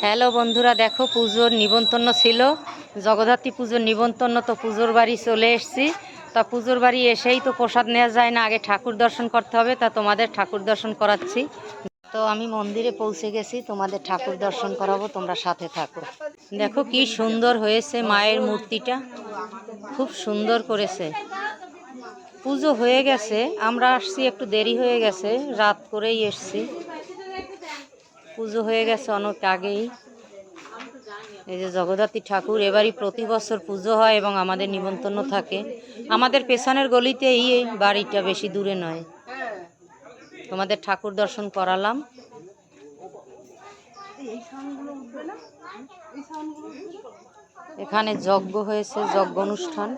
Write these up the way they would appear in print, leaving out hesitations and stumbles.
Hello বন্ধুরা, দেখো পুজোর নিমন্ত্রণ ছিল, জগদ্ধাত্রী পুজোর নিমন্ত্রণ। তো পুজোর বাড়ি চলে এসেছি। তা পুজোর বাড়ি এসেই তো প্রসাদ নেওয়া যায় না, আগে ঠাকুর দর্শন করতে হবে। তা তোমাদের ঠাকুর দর্শন করাচ্ছি। তো আমি মন্দিরে পৌঁছে গেছি, তোমাদের ঠাকুর দর্শন করাবো, তোমরা সাথে থাকো। দেখো কি সুন্দর হয়েছে মায়ের মূর্তিটা, খুব সুন্দর করেছে। পুজো হয়ে গেছে, আমরা আসছি একটু দেরি হয়ে গেছে, রাত করেই এসছি। পুজো হয়ে গেছে অনেক আগেই। এই যে জগদ্ধাত্রী ঠাকুর, এবারই প্রতি বছর পুজো হয় এবং আমাদের নিমন্ত্রণ থাকে। আমাদের পেছনের গলিতেই এই বাড়িটা, বেশি দূরে নয়। তোমাদের ঠাকুর দর্শন করালাম। এখানে যজ্ঞ হয়েছে, যজ্ঞ অনুষ্ঠান।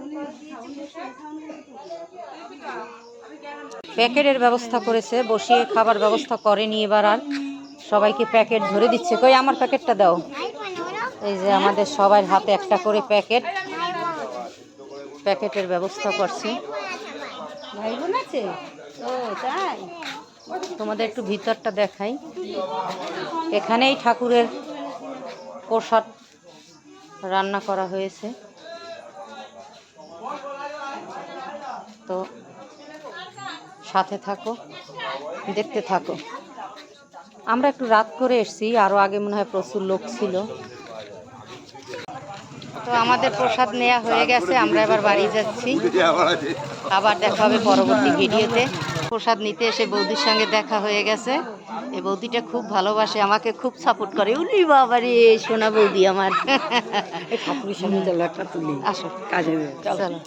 প্যাকেটের ব্যবস্থা করেছে, বসিয়ে খাবার ব্যবস্থা করেনি এবার আর। সবাইকে প্যাকেট ধরে দিচ্ছে। কই আমার প্যাকেটটা দাও। এই যে আমাদের সবার হাতে একটা করে প্যাকেটের ব্যবস্থা করছে। তোমাদের একটু ভিতরটা দেখাই। এখানেই ঠাকুরের প্রসাদ রান্না করা হয়েছে। তো সাথে থাকো, দেখতে থাকো। আমরা একটু রাত করে এসেছি, আরও আগে মনে হয় প্রচুর লোক ছিল। তো আমাদের প্রসাদ নেওয়া হয়ে গেছে, আমরা এবার বাড়ি যাচ্ছি। আবার দেখা হবে পরবর্তী ভিডিওতে। প্রসাদ নিতে এসে বৌদির সঙ্গে দেখা হয়ে গেছে। এই বৌদিটা খুব ভালোবাসে, আমাকে খুব সাপোর্ট করে। উনি বাবারে সোনা বৌদি আমার। ঠাকুরের সামনে চলো একটা তুলি, আসো কাজে চলো।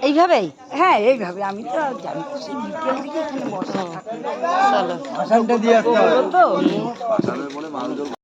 এইভাবেই? হ্যাঁ এইভাবে। আমি তো জানি সেই বিকেল দিকে এখানে বসা থাকে। চলো। আসানটা দিয়ে আসতে হবে তো।